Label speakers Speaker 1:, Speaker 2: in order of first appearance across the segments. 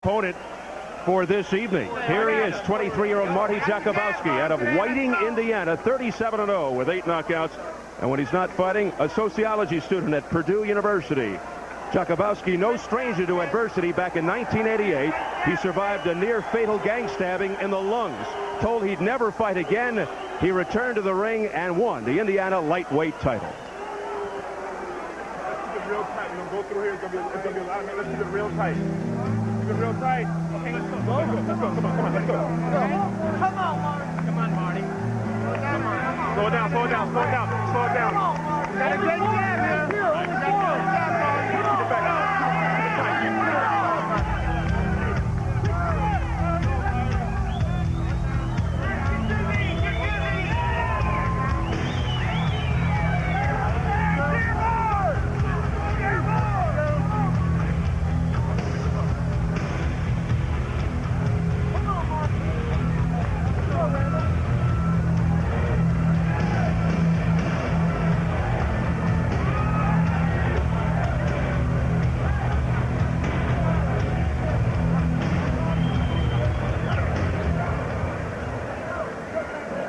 Speaker 1: Opponent for this evening. Here he is, 23-year-old Marty Jakubowski out of Whiting, Indiana, 37-0 with 8 knockouts. And when he's not fighting, a sociology student at Purdue University. Jakubowski, no stranger to adversity. Back in 1988, he survived a near-fatal gang stabbing in the lungs. Told he'd never fight again, he returned to the ring and won the Indiana lightweight title.
Speaker 2: Real tight. We're gonna go through here. It's gonna be a lot of men. Let's keep it real tight. Keep it real tight. Okay, let's go. Let's go. Come on, let's go.
Speaker 3: Come on, Marty.
Speaker 2: Come on, Marty. Come on. Slow it down. Slow it down. Slow it down. Slow it down. Got a great jab here. Keep it back up.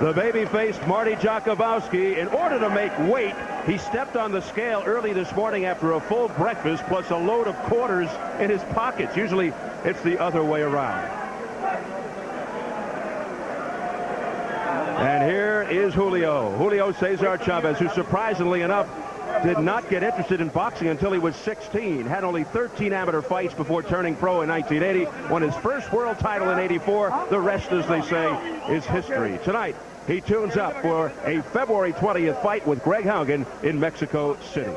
Speaker 1: The baby-faced Marty Jakubowski, in order to make weight, he stepped on the scale early this morning after a full breakfast plus a load of quarters in his pockets. Usually it's the other way around. And here is Julio Cesar Chavez, who surprisingly enough did not get interested in boxing until he was 16. Had only 13 amateur fights before turning pro in 1980. Won his first world title in 84. The rest, as they say, is history. Tonight, he tunes up for a February 20th fight with Greg Haugen in Mexico City.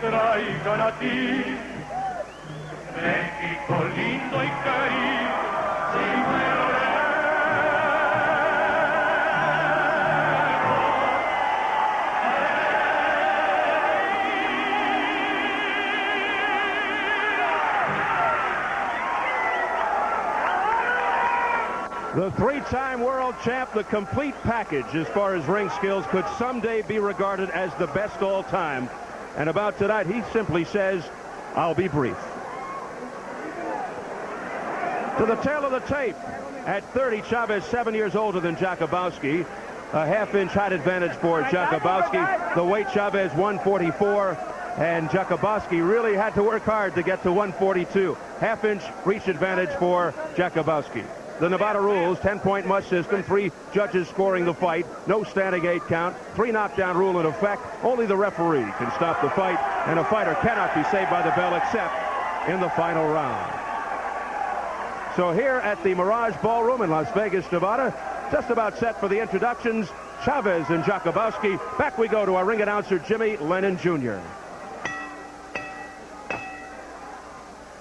Speaker 4: Traigan a ti, México lindo y querido, sin
Speaker 1: The three-time world champ, the complete package as far as ring skills, could someday be regarded as the best all time. And about tonight, he simply says, I'll be brief. To the tail of the tape, at 30, Chavez 7 years older than Jakubowski. A half-inch height advantage for Jakubowski. The weight, Chavez 144, and Jakubowski really had to work hard to get to 142. Half-inch reach advantage for Jakubowski. The Nevada rules, 10-point must system, 3 judges scoring the fight, no standing 8 count, 3 knockdown rule in effect. Only the referee can stop the fight, and a fighter cannot be saved by the bell except in the final round. So here at the Mirage Ballroom in Las Vegas, Nevada, just about set for the introductions. Chavez and Jakubowski. Back we go to our ring announcer, Jimmy Lennon Jr.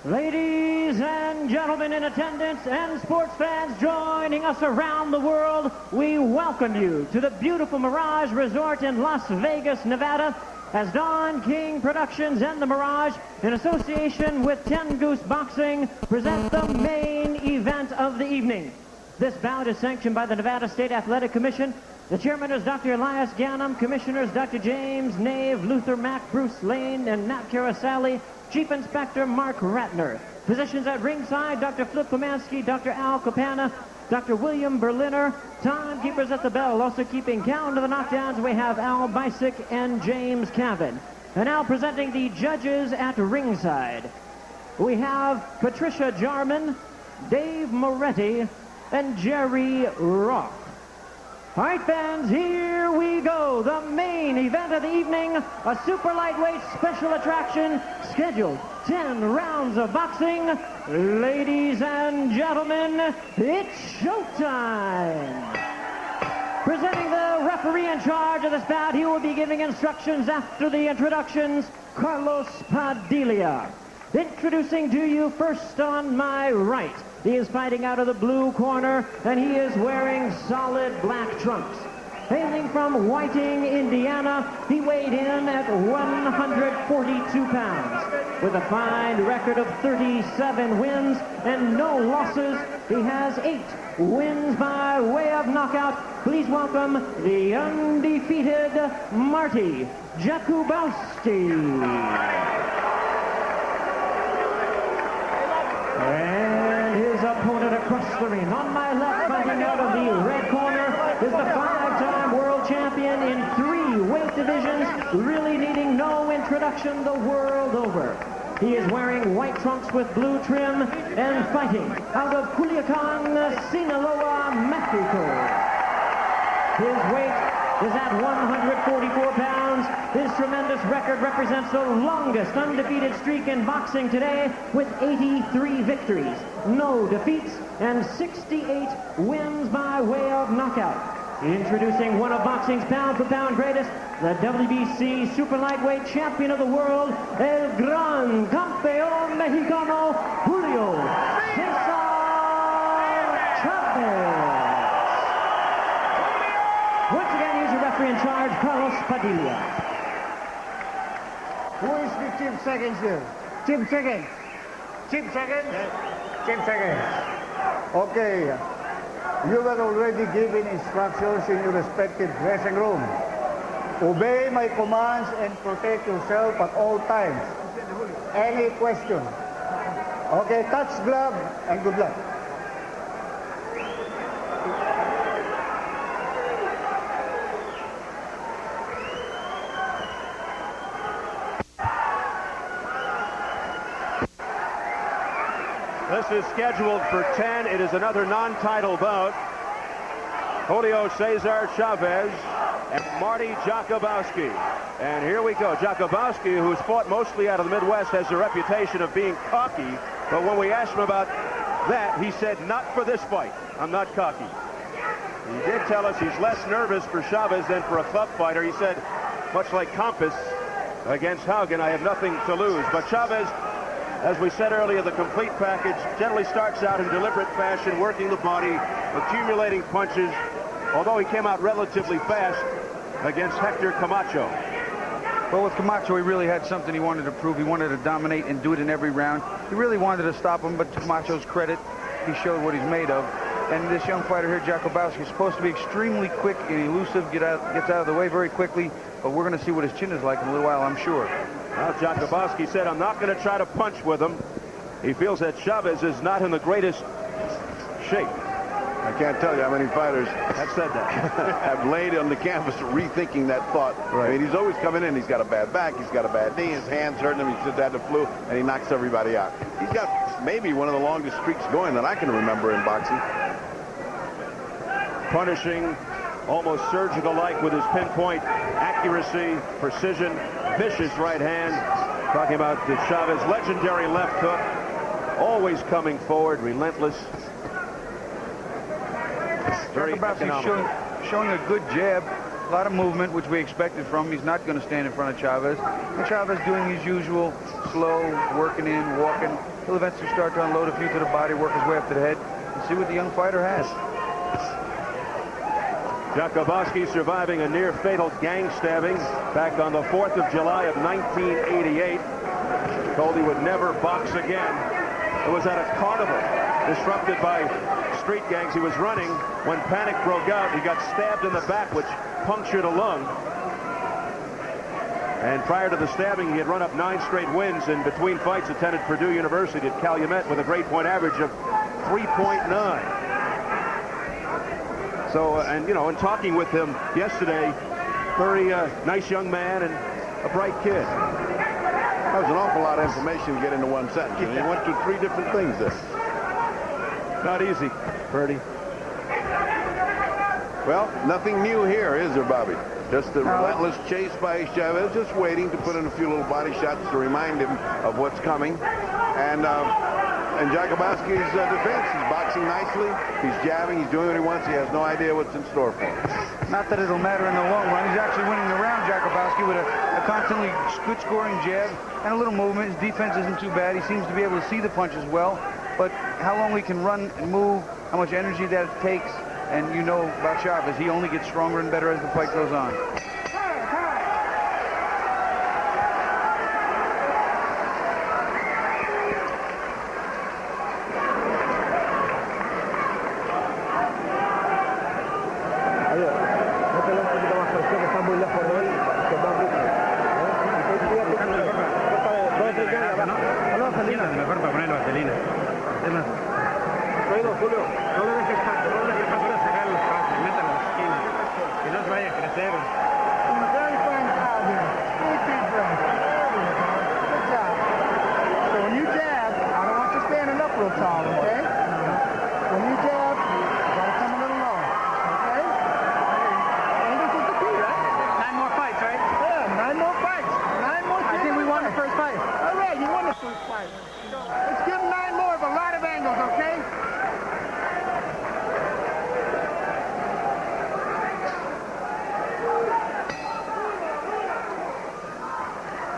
Speaker 5: Ladies and gentlemen in attendance and sports fans joining us around the world, we welcome you to the beautiful Mirage Resort in Las Vegas, Nevada, as Don King Productions and the Mirage, in association with 10 Goose Boxing, present the main event of the evening. This bout is sanctioned by the Nevada State Athletic Commission. The chairman is Dr. Elias Ganem, commissioners Dr. James Nave, Luther Mack, Bruce Lane, and Nat Carasali. Chief Inspector Mark Ratner. Physicians at ringside, Dr. Flip Pomansky, Dr. Al Capana, Dr. William Berliner. Timekeepers at the bell, also keeping count of the knockdowns, we have Al Bisick and James Cavan. And now presenting the judges at ringside, we have Patricia Jarman, Dave Moretti, and Jerry Rock. All right, fans, here we go. The main event of the evening, a super lightweight special attraction, scheduled 10 rounds of boxing. Ladies and gentlemen, it's showtime. Presenting the referee in charge of this bout, he will be giving instructions after the introductions, Carlos Padilla. Introducing to you first on my right. He is fighting out of the blue corner, and he is wearing solid black trunks. Hailing from Whiting, Indiana, he weighed in at 142 pounds. With a fine record of 37 wins and no losses, he has 8 wins by way of knockout. Please welcome the undefeated Marty Jakubowski. And his opponent across the ring. On my left, fighting out of the red corner, is the 5-time world champion in 3 weight divisions, really needing no introduction the world over. He is wearing white trunks with blue trim and fighting out of Culiacan, Sinaloa, Mexico. His weight is at 144 pounds. His tremendous record represents the longest undefeated streak in boxing today, with 83 victories, no defeats, and 68 wins by way of knockout. Introducing one of boxing's pound-for-pound greatest, the WBC super lightweight champion of the world, El Gran Campeón Mexicano, Julio Cesar Chavez. Once again, here's your referee in charge, Carlos Padilla.
Speaker 3: Who is the chief second here? Chief second. Chief second? Chief second. Okay. You were already given instructions in your respective dressing room. Obey my commands and protect yourself at all times. Any question? Okay, touch glove and good luck.
Speaker 1: This is scheduled for 10. It is another non-title bout. Julio Cesar Chavez and Marty Jakubowski. And here we go. Jakubowski, who's fought mostly out of the Midwest, has a reputation of being cocky. But when we asked him about that, he said, not for this fight. I'm not cocky. He did tell us he's less nervous for Chavez than for a club fighter. He said, much like Compass against Haugen, I have nothing to lose. But Chavez, as we said earlier, the complete package generally starts out in deliberate fashion, working the body, accumulating punches, although he came out relatively fast against Hector Camacho.
Speaker 6: Well, with Camacho, he really had something he wanted to prove. He wanted to dominate and do it in every round. He really wanted to stop him, but to Camacho's credit, he showed what he's made of. And this young fighter here, Jakubowski, is supposed to be extremely quick and elusive, gets out of the way very quickly, but we're going to see what his chin is like in a little while, I'm sure.
Speaker 1: Well, Jakubowski said, I'm not going to try to punch with him. He feels that Chavez is not in the greatest shape.
Speaker 7: I can't tell you how many fighters
Speaker 1: have said that.
Speaker 7: have laid on the canvas rethinking that thought.
Speaker 1: Right.
Speaker 7: I mean, he's always coming in. He's got a bad back. He's got a bad knee. His hand's hurting him. He's just had the flu, and he knocks everybody out. He's got maybe one of the longest streaks going that I can remember in boxing.
Speaker 1: Punishing, almost surgical-like with his pinpoint accuracy, precision, vicious right hand. Talking about the Chavez legendary left hook, always coming forward, relentless. Very economical.
Speaker 6: Showing a good jab, a lot of movement, which we expected from him. He's not going to stand in front of Chavez. And Chavez doing his usual slow, working in, walking. He'll eventually start to unload a few to the body, work his way up to the head, and see what the young fighter has.
Speaker 1: Jakubowski surviving a near-fatal gang stabbing back on the 4th of July of 1988. Told he would never box again. It was at a carnival disrupted by street gangs. He was running when panic broke out. He got stabbed in the back, which punctured a lung. And prior to the stabbing, he had run up 9 straight wins, and between fights attended Purdue University at Calumet with a grade point average of 3.9. So, and you know, in talking with him yesterday, very nice young man and a bright kid.
Speaker 7: That was an awful lot of information to get into one sentence. And he went through 3 different things there.
Speaker 1: Not easy, Bertie.
Speaker 7: Well, nothing new here, is there, Bobby? Just the relentless chase by Chavez, just waiting to put in a few little body shots to remind him of what's coming. And Jakubowski's defense, he's boxing nicely, he's jabbing, he's doing what he wants, he has no idea what's in store for him.
Speaker 6: Not that it'll matter in the long run. He's actually winning the round, Jakubowski, with a constantly good scoring jab and a little movement. His defense isn't too bad. He seems to be able to see the punches well. But how long he can run and move, how much energy that it takes, and you know about Chavez, he only gets stronger and better as the fight goes on.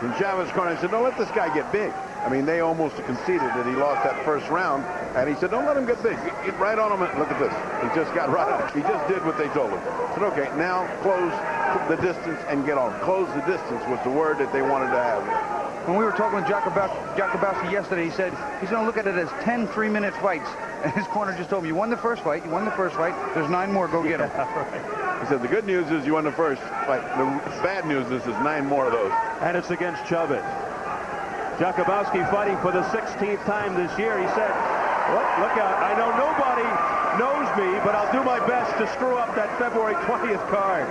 Speaker 7: In Chavez's corner, I said, don't let this guy get big. I mean, they almost conceded that he lost that first round, and he said, don't let him get big. Get right on him. Look at this. He just got right on. He just did what they told him. I said, okay, now close the distance and get on. Close the distance was the word that they wanted to have.
Speaker 6: When we were talking with Jakubowski yesterday, he said he's going to look at it as 10 3-minute fights. And his corner just told him, you won the first fight, there's 9 more, go get them.
Speaker 7: Right. He said, the good news is you won the first fight. The bad news is there's 9 more of those.
Speaker 1: And it's against Chavez. Jakubowski fighting for the 16th time this year. He said, look out, I know nobody knows me, but I'll do my best to screw up that February 20th card.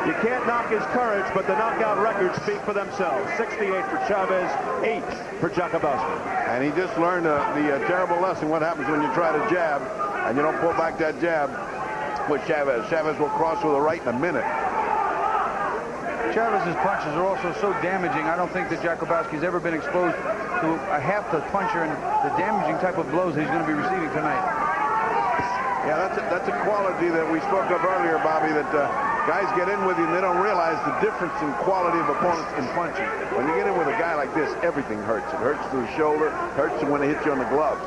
Speaker 1: You can't knock his courage, but the knockout records speak for themselves. 68 for Chavez, 8 for Jakubowski.
Speaker 7: And he just learned the terrible lesson, what happens when you try to jab and you don't pull back that jab with Chavez. Chavez will cross with a right in a minute.
Speaker 6: Chavez's punches are also so damaging. I don't think that Jakubowski's ever been exposed to a half the puncher and the damaging type of blows that he's going to be receiving tonight.
Speaker 7: Yeah, that's a quality that we spoke of earlier, Bobby, that guys get in with you and they don't realize the difference in quality of opponents in punching. When you get in with a guy like this, everything hurts. It hurts through the shoulder, hurts when they hit you on the gloves.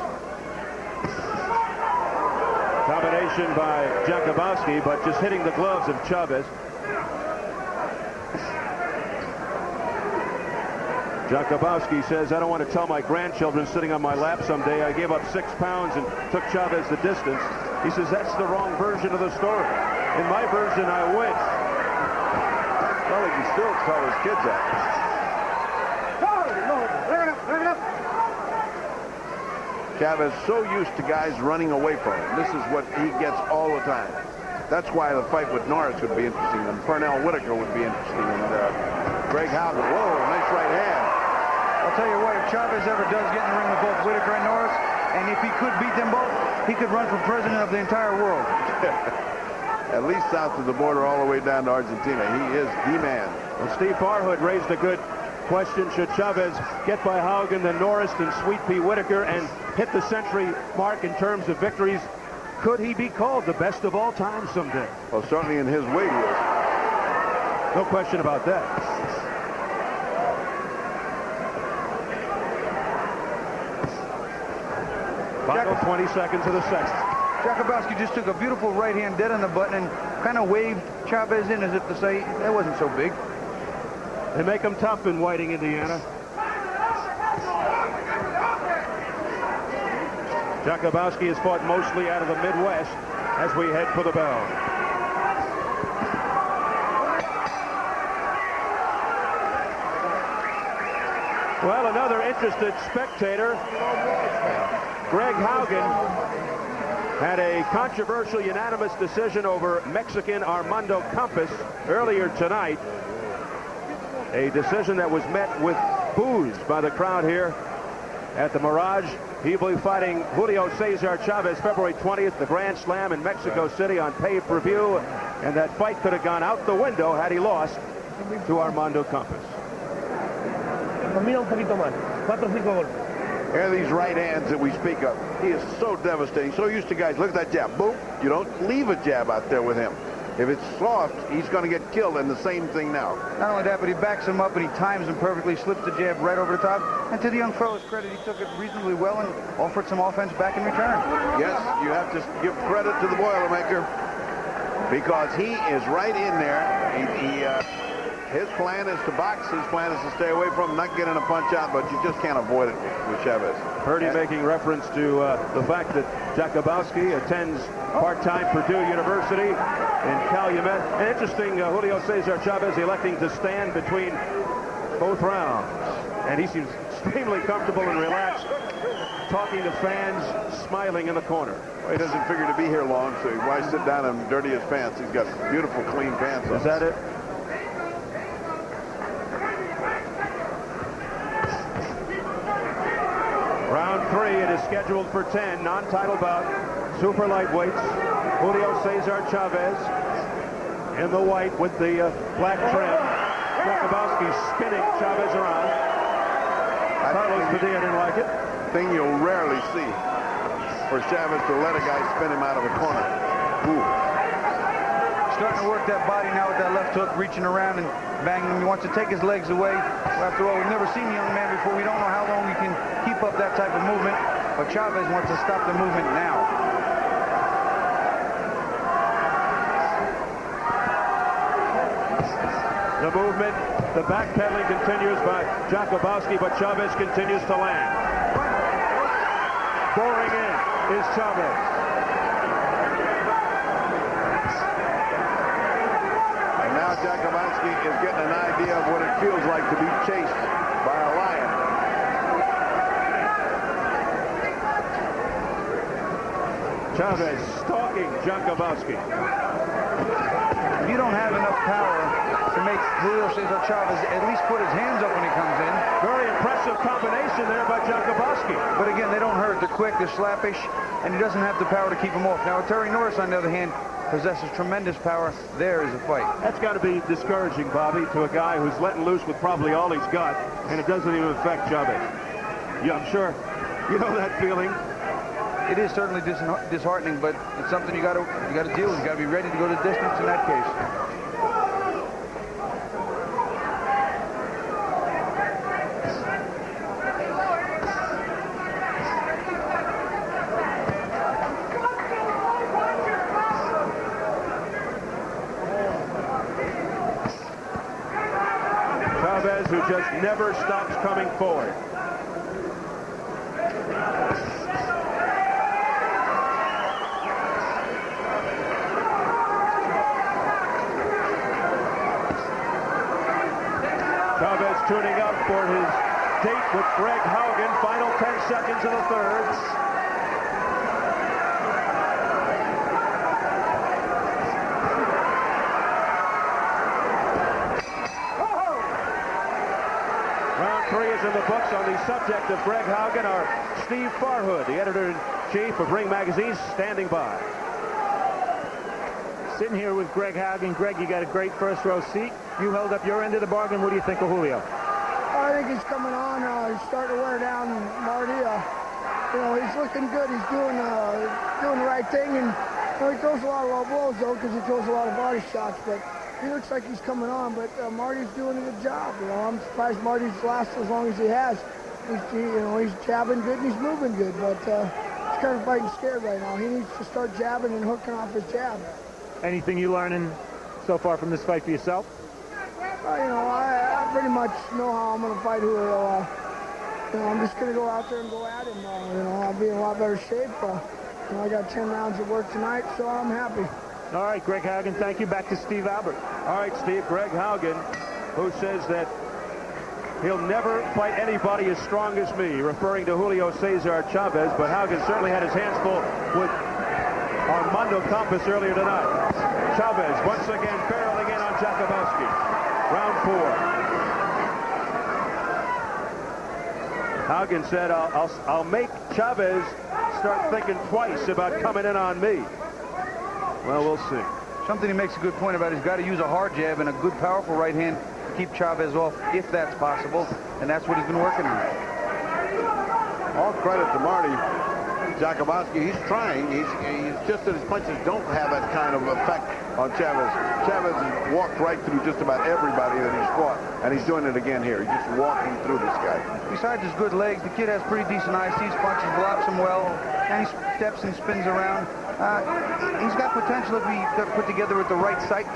Speaker 1: Combination by Jakubowski, but just hitting the gloves of Chavez. Jakubowski says, I don't want to tell my grandchildren sitting on my lap someday I gave up 6 pounds and took Chavez the distance. He says, that's the wrong version of the story. In my version, I win.
Speaker 7: Well, he can still tell his kids that. Chavez so used to guys running away from him. This is what he gets all the time. That's why the fight with Norris would be interesting, and Pernell Whitaker would be interesting, and Greg Haugen. Whoa, nice right hand.
Speaker 6: I'll tell you what, if Chavez ever does get in the ring with both Whitaker and Norris, and if he could beat them both, he could run for president of the entire world.
Speaker 7: At least south of the border all the way down to Argentina. He is the man.
Speaker 1: Well, Steve Farhood raised a good question. Should Chavez get by Haugen, then Norris, then Sweet Pea Whitaker, and hit the century mark in terms of victories? Could he be called the best of all time someday?
Speaker 7: Well, certainly in his weight he is.
Speaker 1: No question about that. Final 20 seconds of the second.
Speaker 6: Jakubowski just took a beautiful right hand dead on the button and kind of waved Chavez in as if to say, that wasn't so big.
Speaker 1: They make them tough in Whiting, Indiana. Jakubowski has fought mostly out of the Midwest as we head for the bell. Well, another interested spectator, Greg Haugen, had a controversial unanimous decision over Mexican Armando Campos earlier tonight. A decision that was met with boos by the crowd here at the Mirage. He will be fighting Julio Cesar Chavez February 20th, the Grand Slam in Mexico City on pay-per-view. And that fight could have gone out the window had he lost to Armando Campos.
Speaker 7: Here are these right hands that we speak of. He is so devastating, so used to guys. Look at that jab. Boom. You don't leave a jab out there with him. If it's soft, he's going to get killed, and the same thing now.
Speaker 6: Not only that, but he backs him up and he times him perfectly, slips the jab right over the top. And to the young fellow's credit, he took it reasonably well and offered some offense back in return.
Speaker 7: Yes, you have to give credit to the Boilermaker because he is right in there. His plan is to box. His plan is to stay away from him, not getting a punch out, but you just can't avoid it with Chavez.
Speaker 1: Heard him making reference to the fact that Jakubowski attends part-time Purdue University in Calumet. And interesting, Julio Cesar Chavez electing to stand between both rounds. And he seems extremely comfortable and relaxed, talking to fans, smiling in the corner.
Speaker 7: Well, he doesn't figure to be here long, so why sit down and dirty his pants? He's got beautiful, clean pants on.
Speaker 1: Is that it? Round 3, it is scheduled for 10, non-title bout, super lightweights. Julio Cesar Chavez in the white with the black trim. Jakubowski spinning Chavez around. Carlos Padilla didn't like it.
Speaker 7: Thing you'll rarely see for Chavez to let a guy spin him out of the corner. Ooh.
Speaker 6: Starting to work that body now with that left hook, reaching around and banging him. He wants to take his legs away. After all, we've never seen the young man before. We don't know how long he can keep up that type of movement. But Chavez wants to stop the movement now.
Speaker 1: The movement, the backpedaling continues by Jakubowski, but Chavez continues to land. Boring in is Chavez.
Speaker 7: And now Jakubowski is getting an idea of what it feels like to be chased by a lion.
Speaker 1: Chavez stalking Jakubowski.
Speaker 6: If you don't have enough power to make Julio Cesar Chavez at least put his hands up when he comes in.
Speaker 1: Very impressive combination there by Jakubowski.
Speaker 6: But again, they don't hurt. They're quick, they're slappish, and he doesn't have the power to keep him off. Now, Terry Norris, on the other hand, possesses tremendous power. There is a fight.
Speaker 1: That's got to be discouraging, Bobby, to a guy who's letting loose with probably all he's got, and it doesn't even affect Chavez. Yeah, I'm sure you know that feeling.
Speaker 6: It is certainly disheartening, but it's something you got to deal with. You got to be ready to go the distance in that case.
Speaker 1: Chavez, who just never stops coming forward. Chavez tuning up for his date with Greg Haugen. Final 10 seconds of the third. Round 3 is in the books. On the subject of Greg Haugen are Steve Farhood, the editor-in-chief of Ring Magazine, standing by.
Speaker 2: Sitting here with Greg Haugen. Greg, you got a great first row seat. You held up your end of the bargain. What do you think of Julio?
Speaker 8: I think he's coming on. He's starting to wear down Marty. He's looking good. He's doing the right thing, and he throws a lot of low blows though, because he throws a lot of body shots. But he looks like he's coming on. But Marty's doing a good job. I'm surprised Marty's lasted as long as he has. He's jabbing good and he's moving good. But he's kind of fighting scared right now. He needs to start jabbing and hooking off his jab.
Speaker 2: Anything you learning so far from this fight for yourself?
Speaker 8: I pretty much know how I'm going to fight Julio. I'm just going to go out there and go at him. I'll be in a lot better shape. I got 10 rounds of work tonight, so I'm happy.
Speaker 2: All right, Greg Haugen, thank you. Back to Steve Albert.
Speaker 1: All right, Steve. Greg Haugen, who says that he'll never fight anybody as strong as me, referring to Julio Cesar Chavez, but Haugen certainly had his hands full with Armando Campos earlier tonight. Chavez once again barreling in on Jakubowski. Round 4. Haugen said, I'll make Chavez start thinking twice about coming in on me. Well, we'll see.
Speaker 6: Something he makes a good point about. He's got to use a hard jab and a good, powerful right hand to keep Chavez off, if that's possible. And that's what he's been working on.
Speaker 7: All credit to Marty Jakubowski. He's trying. He's just that his punches don't have that kind of effect on Chavez. Chavez has walked right through just about everybody that he's fought, and he's doing it again here. He's just walking through this guy.
Speaker 6: Besides his good legs, the kid has pretty decent eyes. Sees punches, blocks them well, and he steps and spins around. He's got potential if he put together with the right set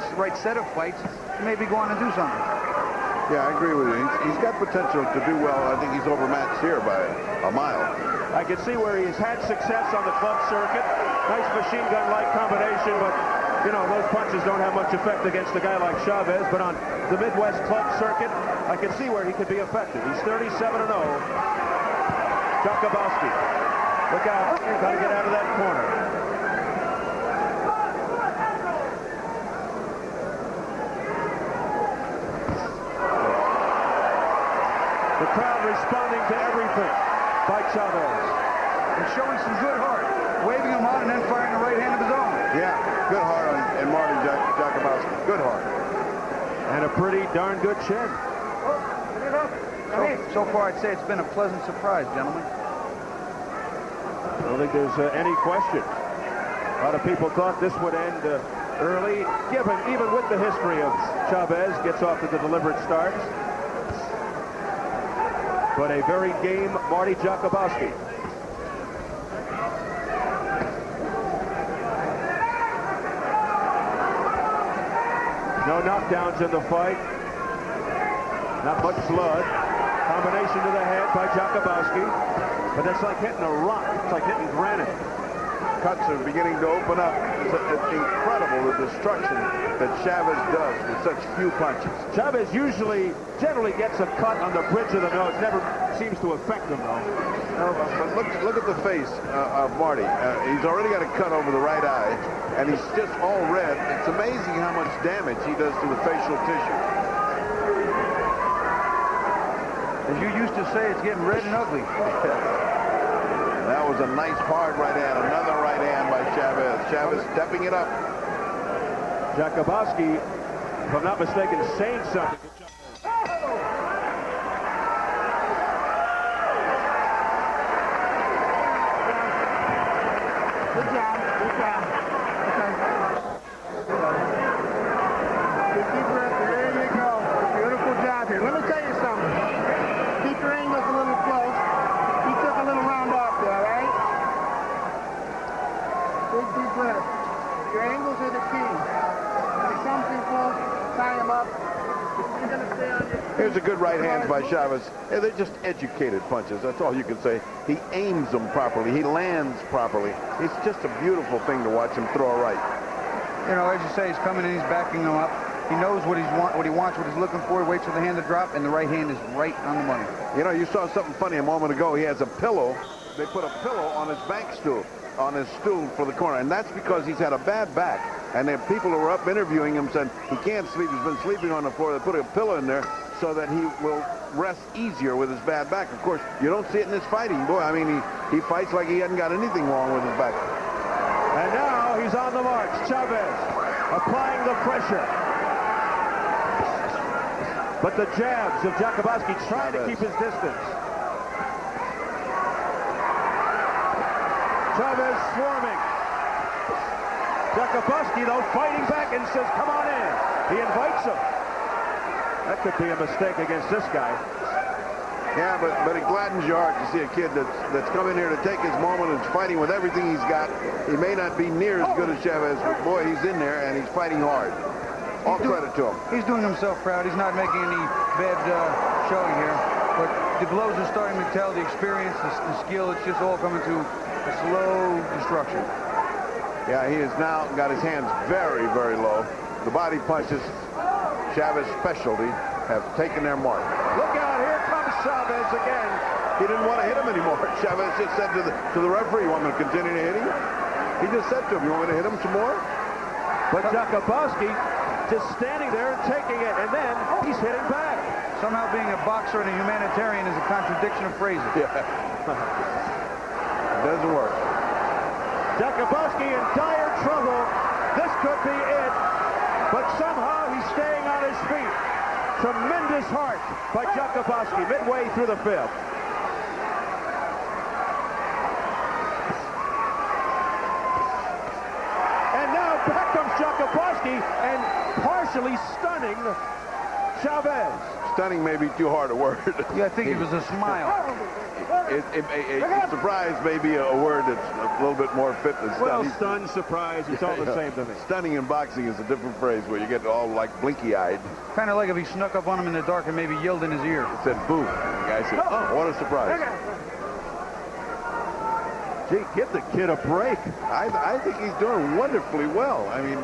Speaker 6: of fights to maybe go on and do something.
Speaker 7: Yeah, I agree with you. He's got potential to do well. I think he's overmatched here by a mile.
Speaker 1: I can see where he's had success on the club circuit. Nice machine gun-like combination, but, you know, those punches don't have much effect against a guy like Chavez. But on the Midwest club circuit, I can see where he could be effective. He's 37-0. Jakubowski. Look out. Got to get out of that corner. The crowd responding to everything by Chavez.
Speaker 6: And showing some good heart. Waving him on and then firing the right hand of his own.
Speaker 7: Yeah, good heart on Marty Jakubowski. Good heart.
Speaker 1: And a pretty darn good chin.
Speaker 6: So far, I'd say it's been a pleasant surprise, gentlemen.
Speaker 1: I don't think there's any question. A lot of people thought this would end early, given even with the history of Chavez, gets off to the deliberate starts. But a very game Marty Jakubowski. No knockdowns in the fight. Not much blood. Combination to the head by Jakubowski. But that's like hitting a rock. It's like hitting granite.
Speaker 7: Cuts are beginning to open up. It's incredible the destruction that Chavez does with such few punches.
Speaker 1: Chavez generally gets a cut on the bridge of the nose. Never seems to affect him, though.
Speaker 7: No, but look at the face of Marty. He's already got a cut over the right eye, and he's just all red. It's amazing how much damage he does to the facial tissue.
Speaker 6: As you used to say, it's getting red and ugly.
Speaker 7: That was a nice hard right hand. Another right hand by Chavez. Chavez stepping it up.
Speaker 1: Jakubowski, if I'm not mistaken, saying something to Chavez.
Speaker 8: Good job. Good job. Okay. Keep your up. There you go. Beautiful job here. Let me tell you something. Keep your angles a little close. He took a little round off there, all right? Big deep breath. Your angles are the key. When it comes in close, tie him up. You're going to stay on your feet.
Speaker 7: Here's a good right hand by Chavez. Hey, they're just educated punches. That's all you can say. He aims them properly. He lands properly. It's just a beautiful thing to watch him throw a right.
Speaker 6: You know, as you say, he's coming in, he's backing him up. He knows what he wants, what he's looking for. He waits for the hand to drop, and the right hand is right on the money.
Speaker 7: You know, you saw something funny a moment ago. He has a pillow. They put a pillow on his bank stool, on his stool for the corner, and that's because he's had a bad back. And the people who were up interviewing him said he can't sleep. He's been sleeping on the floor. They put a pillow in there so that he will rest easier with his bad back. Of course, you don't see it in his fighting. Boy, I mean, he fights like he hasn't got anything wrong with his back.
Speaker 1: And now he's on the march. Chavez applying the pressure. But the jabs of Jakubowski trying to keep his distance. Chavez swarming. Jakubowski, though, fighting back and says, come on in. He invites him. That could be a mistake against this guy.
Speaker 7: Yeah, but it gladdens your heart to see a kid that's come in here to take his moment and is fighting with everything he's got. He may not be near as good as Chavez, but boy, he's in there and he's fighting hard. All credit to him.
Speaker 6: He's doing himself proud. He's not making any bad showing here. But the blows are starting to tell. The experience, the skill, it's just all coming to a slow destruction.
Speaker 7: Yeah, he has now got his hands very, very low. The body punches, Chavez's specialty, have taken their mark.
Speaker 1: Look out, here comes Chavez again.
Speaker 7: He didn't want to hit him anymore. Chavez just said to the referee, you want me to continue to hit him? He just said to him, you want me to hit him some more?
Speaker 1: But Jakubowski just standing there and taking it, and then he's hitting back.
Speaker 6: Somehow being a boxer and a humanitarian is a contradiction of phrases.
Speaker 7: Yeah. Doesn't work.
Speaker 1: Jakubowski in dire trouble. This could be it. But somehow he's staying on his feet. Tremendous heart by Jakubowski midway through the fifth. And now back comes Jakubowski and partially stunning Chavez.
Speaker 7: Stunning may be too hard a word.
Speaker 6: Yeah, I think it was a smile.
Speaker 7: Surprise may be a word that's a little bit more fit than
Speaker 1: Well,
Speaker 7: stunning.
Speaker 1: stunned, surprise, it's all the same to me.
Speaker 7: Stunning in boxing is a different phrase where you get all like blinky-eyed.
Speaker 6: Kind of like if he snuck up on him in the dark and maybe yelled in his ear.
Speaker 7: It said boom. The guy said, oh, what a surprise.
Speaker 1: Gee, give the kid a break.
Speaker 7: I think he's doing wonderfully well. I mean,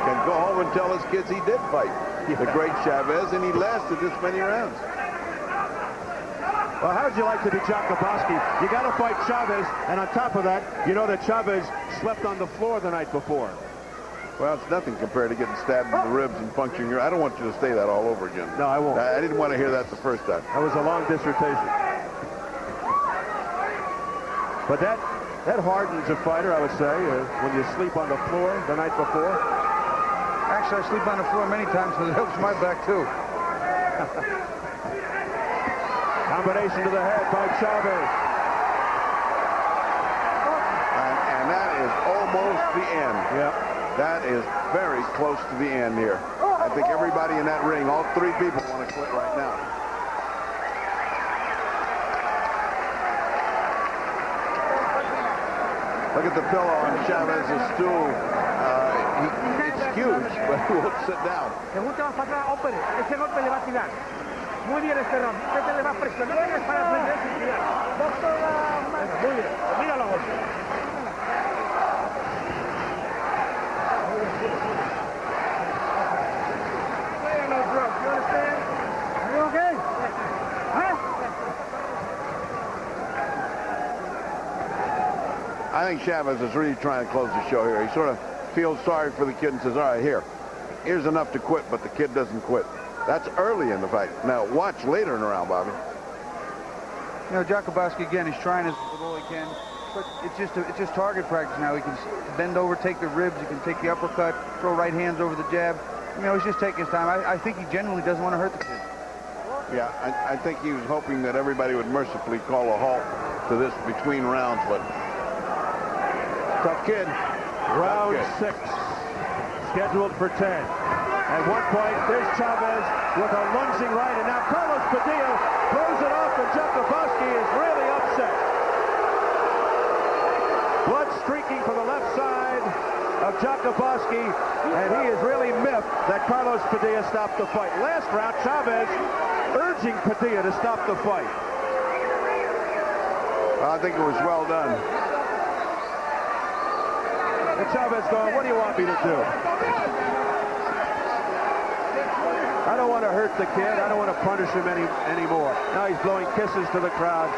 Speaker 7: can go home and tell his kids he did fight the great Chavez, and he lasted this many rounds.
Speaker 1: Well, how would you like to be Jakubowski? You got to fight Chavez, and on top of that, you know that Chavez slept on the floor the night before.
Speaker 7: Well, it's nothing compared to getting stabbed in the ribs and puncturing your... I don't want you to say that all over again.
Speaker 1: No, I won't.
Speaker 7: I didn't want to hear that the first time.
Speaker 1: That was a long dissertation. But that hardens a fighter, I would say, when you sleep on the floor the night before.
Speaker 6: Actually, I sleep on the floor many times, so it helps my back, too.
Speaker 1: Combination to the head by Chavez.
Speaker 7: And that is almost the end.
Speaker 1: Yeah.
Speaker 7: That is very close to the end here. I think everybody in that ring, all three people, want to quit right now. Look at the pillow on Chavez's stool. It's huge, but he won't sit down.
Speaker 2: Ese golpe le va a tirar. Muy bien este round. Este le va a presionar para prender y tirar. Muy bien. Míralo. No drugs. You understand? Are you okay? Huh?
Speaker 7: I think Chavez is really trying to close the show here. He sort of feels sorry for the kid and says, all right, here's enough to quit, but the kid doesn't quit. That's early in the fight. Now, watch later in the round, Bobby.
Speaker 6: You know, Jakubowski, again, he's trying as well he can, but it's just target practice now. He can bend over, take the ribs, he can take the uppercut, throw right hands over the jab. You know, he's just taking his time. I think he genuinely doesn't want to hurt the kid.
Speaker 7: Yeah, I think he was hoping that everybody would mercifully call a halt to this between rounds, but tough kid.
Speaker 1: Round 6, scheduled for 10. At one point, there's Chavez with a lunging right, and now Carlos Padilla throws it off, and Jakubowski is really upset. Blood streaking from the left side of Jakubowski, and he is really miffed that Carlos Padilla stopped the fight. Last round, Chavez urging Padilla to stop the fight.
Speaker 7: I think it was well done.
Speaker 1: And Chavez going, what do you want me to do? I don't want to hurt the kid. I don't want to punish him anymore. Now he's blowing kisses to the crowd.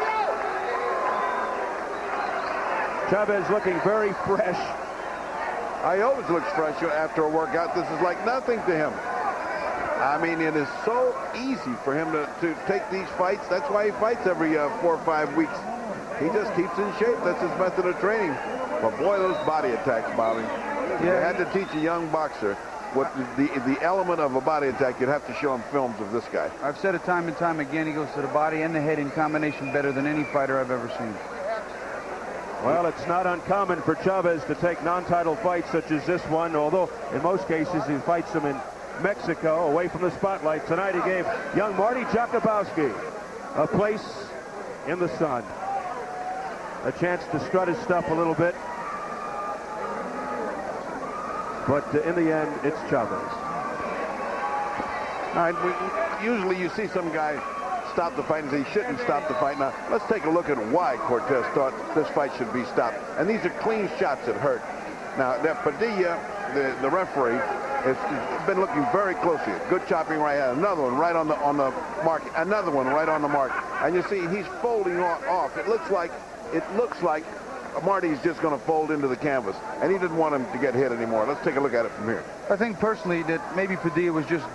Speaker 1: Chavez looking very fresh.
Speaker 7: He always looks fresh after a workout. This is like nothing to him. I mean, it is so easy for him to take these fights. That's why he fights every 4 or 5 weeks. He just keeps in shape. That's his method of training. But boy, those body attacks, Bobby. You had to teach a young boxer what the element of a body attack. You'd have to show him films of this guy.
Speaker 6: I've said it time and time again, he goes to the body and the head in combination better than any fighter I've ever seen.
Speaker 1: Well, it's not uncommon for Chavez to take non-title fights such as this one, although in most cases he fights them in Mexico, away from the spotlight. Tonight he gave young Marty Jakubowski a place in the sun. A chance to strut his stuff a little bit. But in the end, it's Chavez.
Speaker 7: All right, usually you see some guy stop the fight and say he shouldn't stop the fight. Now, let's take a look at why Cortez thought this fight should be stopped. And these are clean shots that hurt. Now, that Padilla, the referee, has been looking very closely. Good chopping right hand. Another one right on the mark. Another one right on the mark. And you see he's folding off. It looks like Marty's just going to fold into the canvas, and he didn't want him to get hit anymore. Let's take a look at it from here.
Speaker 6: I think personally that maybe Padilla was just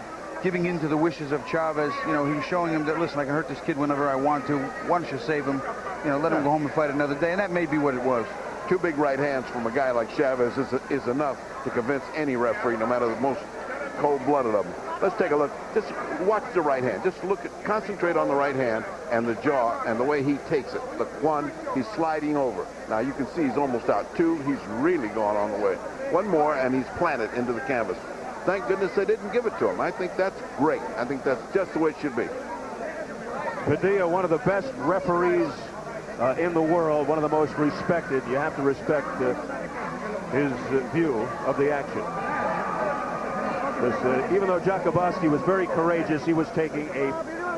Speaker 6: giving in to the wishes of Chavez. You know, he was showing him that, listen, I can hurt this kid whenever I want to. Why don't you save him? You know, let him go home and fight another day. And that may be what it was.
Speaker 7: Two big right hands from a guy like Chavez is enough to convince any referee, no matter the most cold-blooded of them. Let's take a look. Just watch the right hand. Just concentrate on the right hand and the jaw and the way he takes it. Look, one, he's sliding over. Now you can see he's almost out. Two, he's really gone on the way. One more, and he's planted into the canvas. Thank goodness they didn't give it to him. I think that's great. I think that's just the way it should be.
Speaker 1: Padilla, one of the best referees in the world, one of the most respected. You have to respect his view of the action. Even though Jakubowski was very courageous, he was taking a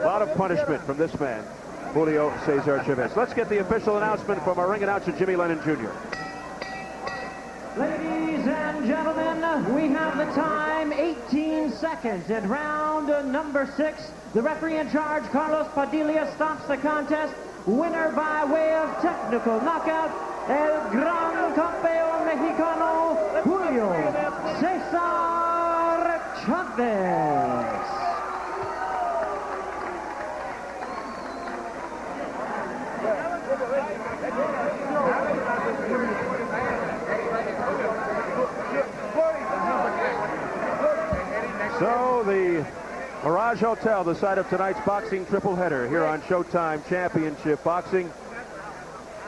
Speaker 1: lot of punishment from this man, Julio Cesar Chavez. Let's get the official announcement from our ring announcer, Jimmy Lennon Jr.
Speaker 5: Ladies and gentlemen, we have the time, 18 seconds in round number 6. The referee in charge, Carlos Padilla, stops the contest. Winner by way of technical knockout, el gran campeón mexicano, Julio Cesar Chavez.
Speaker 1: So the Mirage Hotel, the site of tonight's boxing triple header here on Showtime Championship Boxing.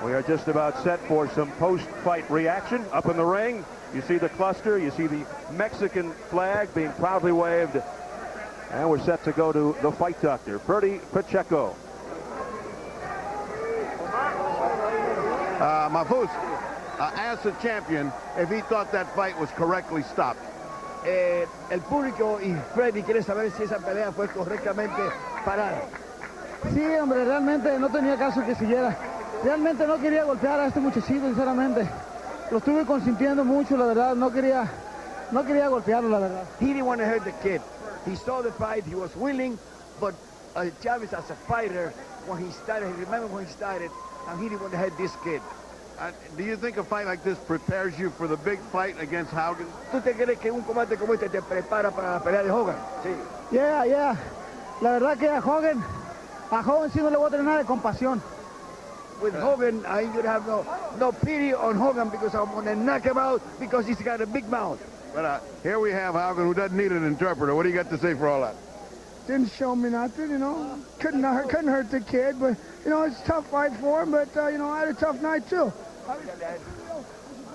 Speaker 1: We are just about set for some post-fight reaction. Up in the ring, you see the cluster, you see the Mexican flag being proudly waved, and we're set to go to the fight doctor, Bertie Pacheco.
Speaker 7: Mahfouz asked the champion if he thought that fight was correctly stopped.
Speaker 8: El público y Freddy quiere saber si esa pelea fue correctamente parada. Sí, hombre, realmente no tenía caso que siguiera. Realmente no quería golpear a este muchachito, sinceramente. Lo estuve consintiendo mucho, la verdad. No quería golpearlo, la verdad. He didn't want to hurt the kid. He saw the fight, he was willing, but Chavez as a fighter, when he started, he remembered when he started, and he didn't want to hurt this kid.
Speaker 7: Do you think a fight like this prepares you for the big fight against Haugen?
Speaker 8: ¿Tú te crees que un combate como este te prepara para la pelea de Hogan? Sí. Yeah. La verdad que a Hogan sí no le voy a tener nada de compasión. With Hogan, I ain't gonna have no pity on Hogan because I'm gonna knock him out because he's got a big mouth.
Speaker 7: But here we have Haugen, who doesn't need an interpreter. What do you got to say for all that?
Speaker 8: Didn't show me nothing, you know. Couldn't hurt the kid, but you know it's a tough fight for him. But you know I had a tough night too.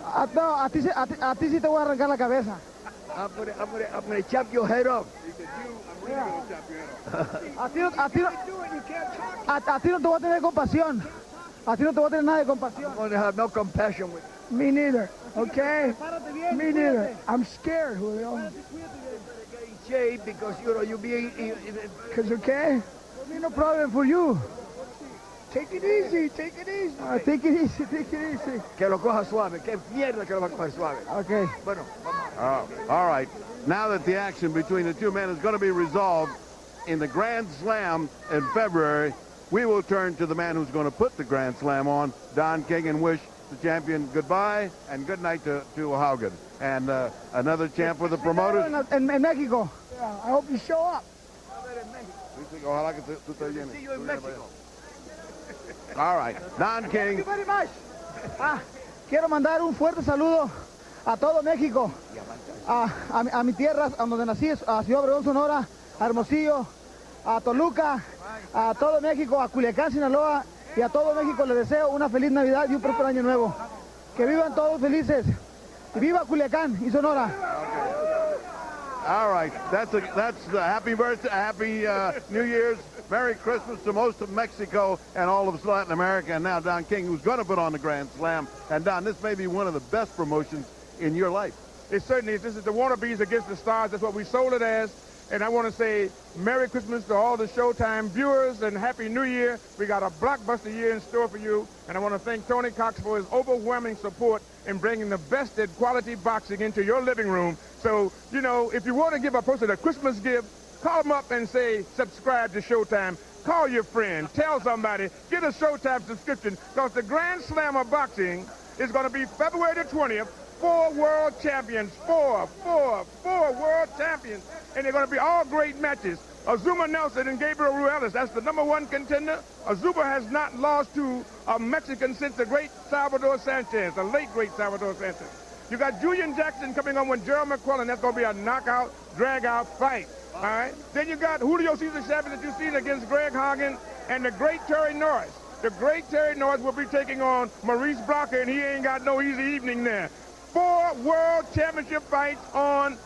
Speaker 8: A ti sí te voy a arrancar la cabeza. I'm gonna chop your head off. A ti no te voy a tener compasión. A ti no te voy a tener nada de compasión. I'm gonna have no compassion with you. Me neither. Okay. Me neither. I'm scared, Julio. Because you know you being because okay. No problem for you. Take it easy. Take it easy. Que lo coja suave. Que mierda que lo va a coger suave. Okay. Bueno.
Speaker 7: All right. Now that the action between the two men is going to be resolved in the Grand Slam in February, we will turn to the man who's going to put the Grand Slam on, Don King, and wish the champion goodbye and good night to Haugen. And another champ for the promoters.
Speaker 8: En Mexico. Yeah, I hope you show up.
Speaker 7: Ojalá que tú te vienes.
Speaker 8: See you in Mexico.
Speaker 7: All right, Don King.
Speaker 8: Thank you very much. Quiero mandar un fuerte saludo a todo México, a mi tierra, a donde nací, a Ciudad Obregón, Sonora, a Hermosillo, a Toluca, a todo México, a Culiacán, Sinaloa, y a todo México les deseo una feliz Navidad y un próspero año nuevo. Que vivan todos felices. Y viva Culiacán y Sonora.
Speaker 7: All right, that's a happy birthday, happy New Year's, Merry Christmas to most of Mexico and all of Latin America, and now Don King, who's going to put on the Grand Slam. And Don, this may be one of the best promotions in your life.
Speaker 2: It certainly is. This is the Wannabes Against the Stars. That's what we sold it as. And I want to say Merry Christmas to all the Showtime viewers and Happy New Year. We got a blockbuster year in store for you. And I want to thank Tony Cox for his overwhelming support in bringing the best at quality boxing into your living room. So, you know, if you want to give a person a Christmas gift, call them up and say, subscribe to Showtime. Call your friend. Tell somebody. Get a Showtime subscription because the Grand Slam of boxing is going to be February the 20th. 4 world champions. Four world champions and they're going to be all great matches. Azuma Nelson and Gabriel Ruelas, that's the #1 contender. Azuma has not lost to a Mexican since the great Salvador Sanchez, the late great Salvador Sanchez. You got Julian Jackson coming on with Gerald McClellan. That's going to be a knockout, drag-out fight. All right. Then you got Julio Cesar Chavez that you've seen against Greg Hagen and the great Terry Norris. The great Terry Norris will be taking on Maurice Blocker, and he ain't got no easy evening there. 4 world championship fights on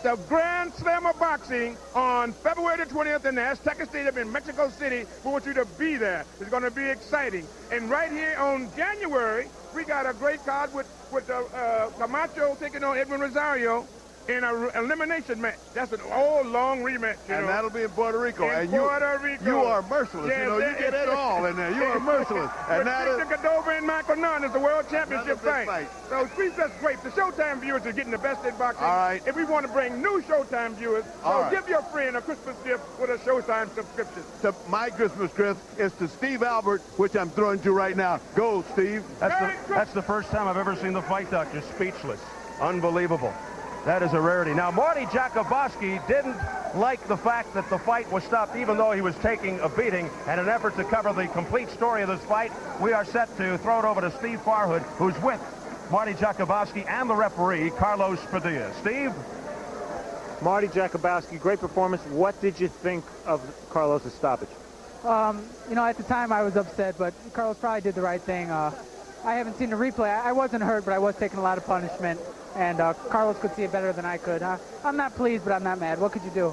Speaker 2: the Grand Slam of Boxing on February the 20th in the Azteca Stadium in Mexico City. We want you to be there. It's going to be exciting. And right here on January, we got a great card with Camacho taking on Edwin Rosario in an elimination match. That's an old, long rematch,
Speaker 7: and that'll be in Puerto Rico.
Speaker 2: Puerto Rico.
Speaker 7: You are merciless.
Speaker 2: Yes,
Speaker 7: you get it all in there. You are merciless. And that is
Speaker 2: Cordova and Michael Nunn is the world championship fight. So that's great. The Showtime viewers are getting the best in boxing.
Speaker 7: All right.
Speaker 2: If we want to bring new Showtime viewers, give your friend a Christmas gift with a Showtime subscription.
Speaker 7: So my Christmas gift is to Steve Albert, which I'm throwing to right now. Go, Steve.
Speaker 1: That's the first time I've ever seen the fight doctor speechless. Unbelievable. That is a rarity. Now, Marty Jakubowski didn't like the fact that the fight was stopped, even though he was taking a beating. And in an effort to cover the complete story of this fight, we are set to throw it over to Steve Farhood, who's with Marty Jakubowski and the referee, Carlos Padilla. Steve?
Speaker 9: Marty Jakubowski, great performance. What did you think of Carlos' stoppage?
Speaker 10: You know, at the time I was upset, but Carlos probably did the right thing. I haven't seen the replay. I wasn't hurt, but I was taking a lot of punishment. And Carlos could see it better than I could. I'm not pleased, but I'm not mad. What could you do?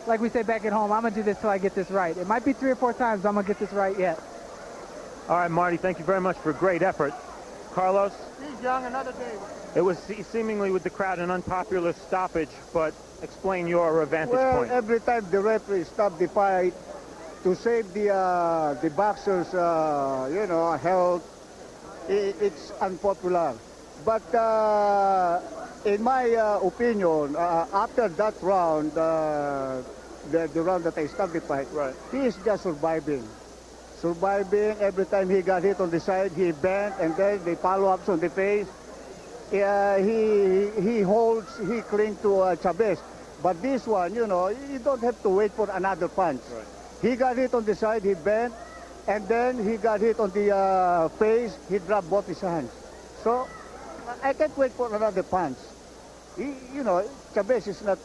Speaker 10: Like we say back at home, I'm going to do this till I get this right. It might be 3 or 4 times, but I'm going to get this right yet.
Speaker 9: All right, Marty, thank you very much for a great effort. Carlos?
Speaker 8: He's young, another day.
Speaker 9: It was seemingly with the crowd an unpopular stoppage, but explain your vantage point.
Speaker 3: Well, every time the referee stopped the fight to save the boxers, health, it's unpopular. But in my opinion, after that round, the round that I stopped the fight, he is just surviving. Every time he got hit on the side, he bent, and then the follow-ups on the face. He clings to Chavez. But this one, you don't have to wait for another punch. Right. He got hit on the side, he bent, and then he got hit on the face, he dropped both his hands. So I can't wait for another punch. Chavez is not